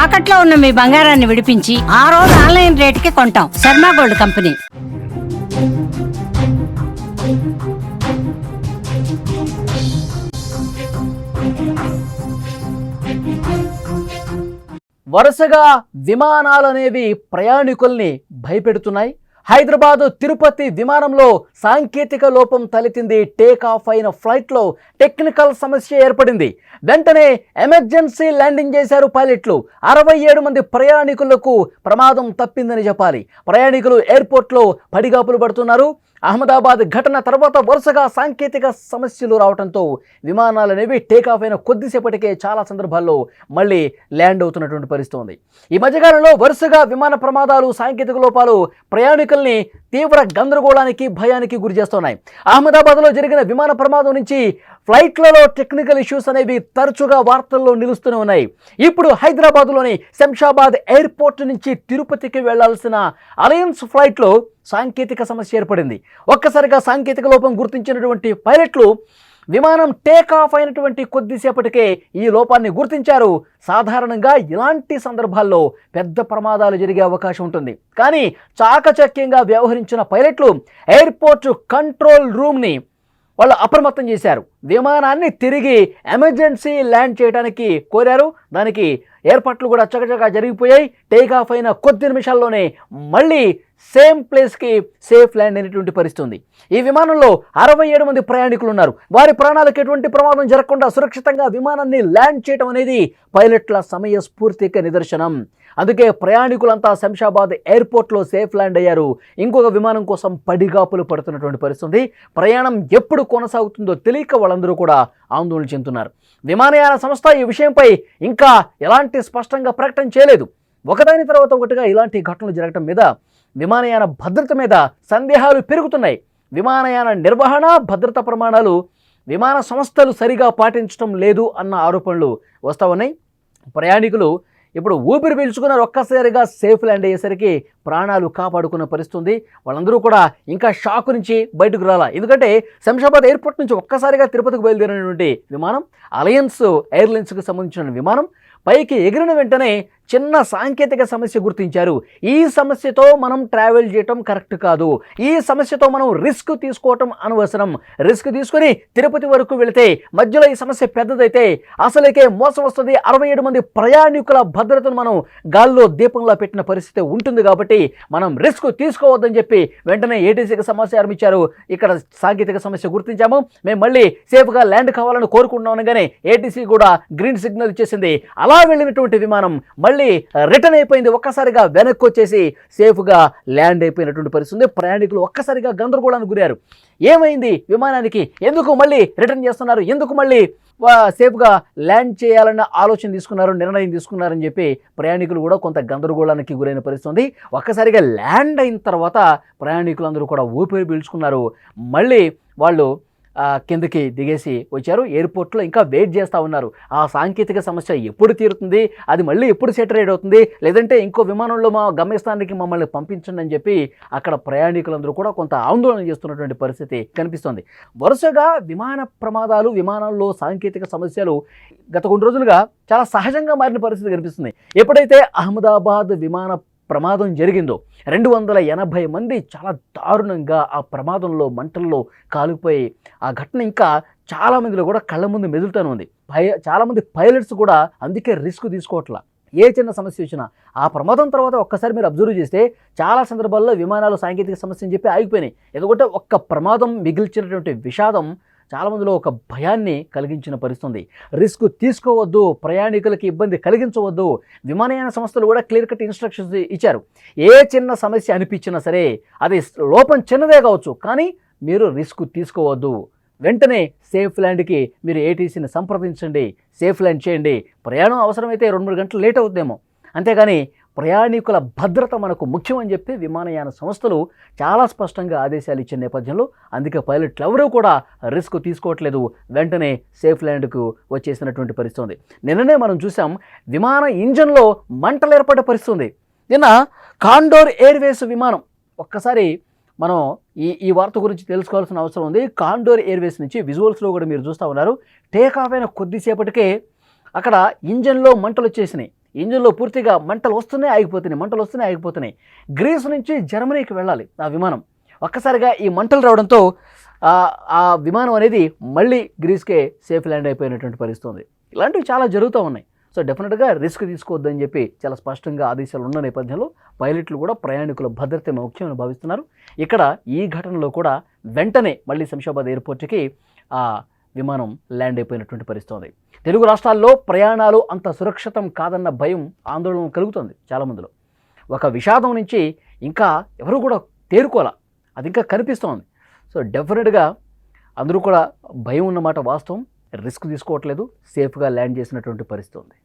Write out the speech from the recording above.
తాకట్లో ఉన్న మీ బంగారాన్ని విడిపించి ఆ రోజు ఆన్లైన్ రేటుకి కొంటాం. Sharma gold company. వరుసగా విమానాలనేవి ప్రయాణికుల్ని భయపెడుతున్నాయి. హైదరాబాద్ తిరుపతి విమానంలో సాంకేతిక లోపం తలెత్తింది. టేక్ ఆఫ్ అయిన ఫ్లైట్లో టెక్నికల్ సమస్య ఏర్పడింది. వెంటనే ఎమర్జెన్సీ ల్యాండింగ్ చేశారు పైలట్లు. 67 మంది ప్రయాణికులకు ప్రమాదం తప్పిందని చెప్పాలి. ప్రయాణికులు ఎయిర్పోర్ట్లో పడిగాపులు పడుతున్నారు. అహ్మదాబాద్ ఘటన తర్వాత వరుసగా సాంకేతిక సమస్యలు రావడంతో విమానాలనేవి టేకాఫ్ అయిన కొద్దిసేపటికే చాలా సందర్భాల్లో మళ్ళీ ల్యాండ్ అవుతున్నటువంటి పరిస్థితి ఉంది. ఈ మధ్యకాలంలో వరుసగా విమాన ప్రమాదాలు, సాంకేతిక లోపాలు ప్రయాణికుల్ని తీవ్ర గందరగోళానికి, భయానికి గురి చేస్తున్నాయి. అహ్మదాబాద్లో జరిగిన విమాన ప్రమాదం నుంచి ఫ్లైట్లలో టెక్నికల్ ఇష్యూస్ అనేవి తరచుగా వార్తల్లో నిలుస్తూనే ఉన్నాయి. ఇప్పుడు హైదరాబాద్లోని శంషాబాద్ ఎయిర్పోర్ట్ నుంచి తిరుపతికి వెళ్లాల్సిన అలయన్స్ ఫ్లైట్లో సాంకేతిక సమస్య ఏర్పడింది. ఒక్కసారిగా సాంకేతిక లోపం గుర్తించినటువంటి పైలట్లు విమానం టేక్ ఆఫ్ అయినటువంటి కొద్దిసేపటికే ఈ లోపాన్ని గుర్తించారు. సాధారణంగా ఇలాంటి సందర్భాల్లో పెద్ద ప్రమాదాలు జరిగే అవకాశం ఉంటుంది. కానీ చాకచక్యంగా వ్యవహరించిన పైలట్లు ఎయిర్పోర్ట్ కంట్రోల్ రూమ్ని వాళ్ళు అప్రమత్తం చేశారు. విమానాన్ని తిరిగి ఎమర్జెన్సీ ల్యాండ్ చేయడానికి కోరారు. దానికి ఏర్పాట్లు కూడా చకచకా జరిగిపోయాయి. టేక్ ఆఫ్ అయిన కొద్ది నిమిషాల్లోనే మళ్ళీ సేమ్ ప్లేస్కి సేఫ్ ల్యాండ్ అయినటువంటి పరిస్థితి ఉంది. ఈ విమానంలో 67 మంది ప్రయాణికులు ఉన్నారు. వారి ప్రాణాలకు ఎటువంటి ప్రమాదం జరగకుండా సురక్షితంగా విమానాన్ని ల్యాండ్ చేయడం అనేది పైలట్ల సమయస్ఫూర్తికి నిదర్శనం. అందుకే ప్రయాణికులంతా శంషాబాద్ ఎయిర్పోర్ట్లో సేఫ్ ల్యాండ్ అయ్యారు. ఇంకొక విమానం కోసం పడిగాపులు పడుతున్నటువంటి పరిస్థితి. ప్రయాణం ఎప్పుడు కొనసాగుతుందో తెలియక వాళ్ళందరూ కూడా ఆందోళన చెందుతున్నారు. విమానయాన సంస్థ ఈ విషయంపై ఇంకా ఎలాంటి స్పష్టంగా ప్రకటన చేయలేదు. ఒకదాని తర్వాత ఒకటిగా ఇలాంటి ఘటనలు జరగడం మీద, విమానయాన భద్రత మీద సందేహాలు పెరుగుతున్నాయి. విమానయాన నిర్వహణ, భద్రతా ప్రమాణాలు విమాన సంస్థలు సరిగా పాటించడం లేదు అన్న ఆరోపణలు వస్తూ ఉన్నాయి. ప్రయాణికులు ఇప్పుడు ఊపిరి పీల్చుకున్నారు. ఒక్కసారిగా సేఫ్ ల్యాండ్ అయ్యేసరికి ప్రాణాలు కాపాడుకున్న పరిస్థితి. వాళ్ళందరూ కూడా ఇంకా షాక్ నుంచి బయటకు రాలా. ఎందుకంటే శంషాబాద్ ఎయిర్పోర్ట్ నుంచి ఒక్కసారిగా తిరుపతికి బయలుదేరినటువంటి విమానం అలయన్స్ ఎయిర్లైన్స్కి సంబంధించిన విమానం పైకి ఎగిరిన వెంటనే చిన్న సాంకేతిక సమస్య గుర్తించారు. ఈ సమస్యతో మనం ట్రావెల్ చేయటం కరెక్ట్ కాదు. ఈ సమస్యతో మనం రిస్క్ తీసుకోవటం అనవసరం. రిస్క్ తీసుకుని తిరుపతి వరకు వెళితే మధ్యలో ఈ సమస్య పెద్దదైతే అసలుకే మోసం వస్తుంది. 67 మంది ప్రయాణికుల భద్రతను మనం గాల్లో దీపంలో పెట్టిన పరిస్థితి ఉంటుంది. కాబట్టి మనం రిస్క్ తీసుకోవద్దని చెప్పి వెంటనే ఏటీసీకి సమాచారం ఇచ్చారు. ఇక్కడ సాంకేతిక సమస్య గుర్తించాము, మేము మళ్ళీ సేఫ్గా ల్యాండ్ కావాలని కోరుకుంటున్నాం అనగానే ఏటీసీ కూడా గ్రీన్ సిగ్నల్ ఇచ్చేసింది. అలా వెళ్ళినటువంటి విమానం మళ్ళీ రిటర్న్ అయిపోయింది. ఒక్కసారిగా వెనక్కి వచ్చేసి సేఫ్గా ల్యాండ్ అయిపోయినటువంటి పరిస్థితి. ప్రయాణికులు ఒక్కసారిగా గందరగోళానికి గురారు. ఏమైంది విమానానికి? ఎందుకు మళ్ళీ రిటర్న్ చేస్తున్నారు? ఎందుకు మళ్ళీ సేఫ్గా ల్యాండ్ చేయాలన్న ఆలోచన తీసుకున్నారు, నిర్ణయం తీసుకున్నారని చెప్పి ప్రయాణికులు కూడా కొంత గందరగోళానికి గురైన పరిస్థితి. ఒక్కసారిగా ల్యాండ్ అయిన తర్వాత ప్రయాణికులందరూ కూడా ఊపిరి పీల్చుకున్నారు. మళ్ళీ వాళ్ళు కిందకి దిగేసి వచ్చారు. ఎయిర్పోర్ట్లో ఇంకా వెయిట్ చేస్తూ ఉన్నారు. ఆ సాంకేతిక సమస్య ఎప్పుడు తీరుతుంది, అది మళ్ళీ ఎప్పుడు సెటరేట్ అవుతుంది, లేదంటే ఇంకో విమానంలో మా గమ్యస్థానానికి మమ్మల్ని పంపించండి అని చెప్పి అక్కడ ప్రయాణికులందరూ కూడా కొంత ఆందోళన చేస్తున్నటువంటి పరిస్థితి కనిపిస్తుంది. వరుసగా విమాన ప్రమాదాలు, విమానాల్లో సాంకేతిక సమస్యలు గత కొన్ని రోజులుగా చాలా సహజంగా మారిన పరిస్థితి కనిపిస్తుంది. ఎప్పుడైతే అహ్మదాబాద్ విమాన ప్రమాదం జరిగిందో 280 మంది చాలా దారుణంగా ఆ ప్రమాదంలో మంటల్లో కాలిపోయి ఆ ఘటన ఇంకా చాలామందిలో కూడా కళ్ళ ముందు మెదులుతూనే ఉంది. చాలామంది పైలట్స్ కూడా అందుకే రిస్క్ తీసుకోవట్లా. ఏ చిన్న సమస్య వచ్చినా ఆ ప్రమాదం తర్వాత ఒక్కసారి మీరు అబ్జర్వ్ చేస్తే చాలా సందర్భాల్లో విమానాలు సాంకేతిక సమస్య అని చెప్పి ఆగిపోయినాయి. ఎందుకంటే ఒక్క ప్రమాదం మిగిల్చినటువంటి విషాదం చాలామందిలో ఒక భయాన్ని కలిగించిన పరిస్థితి. రిస్క్ తీసుకోవద్దు, ప్రయాణికులకి ఇబ్బంది కలిగించవద్దు. విమానయాన సంస్థలు కూడా క్లియర్ కట్ ఇన్స్ట్రక్షన్స్ ఇచ్చారు. ఏ చిన్న సమస్య అనిపించినా సరే, అది లోపం చిన్నదే కావచ్చు, కానీ మీరు రిస్క్ తీసుకోవద్దు. వెంటనే సేఫ్ ల్యాండ్కి మీరు ఏటీసీని సంప్రదించండి, సేఫ్ ల్యాండ్ చేయండి. ప్రయాణం అవసరమైతే 2-3 గంటలు లేట్ అవుతుందేమో, అంతేగాని ప్రయాణికుల భద్రత మనకు ముఖ్యమని చెప్పి విమానయాన సంస్థలు చాలా స్పష్టంగా ఆదేశాలు ఇచ్చిన నేపథ్యంలో అందుకే పైలట్లు ఎవరూ కూడా రిస్క్ తీసుకోవట్లేదు. వెంటనే సేఫ్ ల్యాండ్కు వచ్చేసినటువంటి పరిస్థితి. నిన్ననే మనం చూసాం విమాన ఇంజన్లో మంటలు ఏర్పడే పరిస్థితి. నిన్న కాండోర్ ఎయిర్వేస్ విమానం, ఒక్కసారి మనం ఈ వార్త గురించి తెలుసుకోవాల్సిన అవసరం ఉంది. కాండోర్ ఎయిర్వేస్ నుంచి విజువల్స్లో కూడా మీరు చూస్తూ ఉన్నారు. టేక్ ఆఫ్ అయిన కొద్దిసేపటికే అక్కడ ఇంజన్లో మంటలు వచ్చేసినాయి. ఇంజిన్లో పూర్తిగా మంటలు వస్తూనే ఆగిపోతున్నాయి. గ్రీస్ నుంచి జర్మనీకి వెళ్ళాలి ఆ విమానం. ఒక్కసారిగా ఈ మంటలు రావడంతో ఆ విమానం అనేది మళ్ళీ గ్రీస్కే సేఫ్ ల్యాండ్ అయిపోయినటువంటి పరిస్థితి ఉంది. ఇలాంటివి చాలా జరుగుతూ ఉన్నాయి. సో డెఫినెట్గా రిస్క్ తీసుకోవద్దని చెప్పి చాలా స్పష్టంగా ఆదేశాలు ఉన్న నేపథ్యంలో పైలట్లు కూడా ప్రయాణికుల భద్రత ముఖ్యమని భావిస్తున్నారు. ఇక్కడ ఈ ఘటనలో కూడా వెంటనే మళ్ళీ శంషాబాద్ ఎయిర్పోర్ట్కి ఆ విమానం ల్యాండ్ అయిపోయినటువంటి పరిస్థితి ఉంది. తెలుగు రాష్ట్రాల్లో ప్రయాణాలు అంత సురక్షితం కాదన్న భయం, ఆందోళన కలుగుతుంది చాలామందిలో. ఒక విషాదం నుంచి ఇంకా ఎవరు కూడా తేరుకోవాలా, అది ఇంకా కనిపిస్తోంది. సో డెఫినెట్గా అందరూ కూడా భయం ఉన్నమాట వాస్తవం. రిస్క్ తీసుకోవట్లేదు, సేఫ్గా ల్యాండ్ చేసినటువంటి పరిస్థితి ఉంది.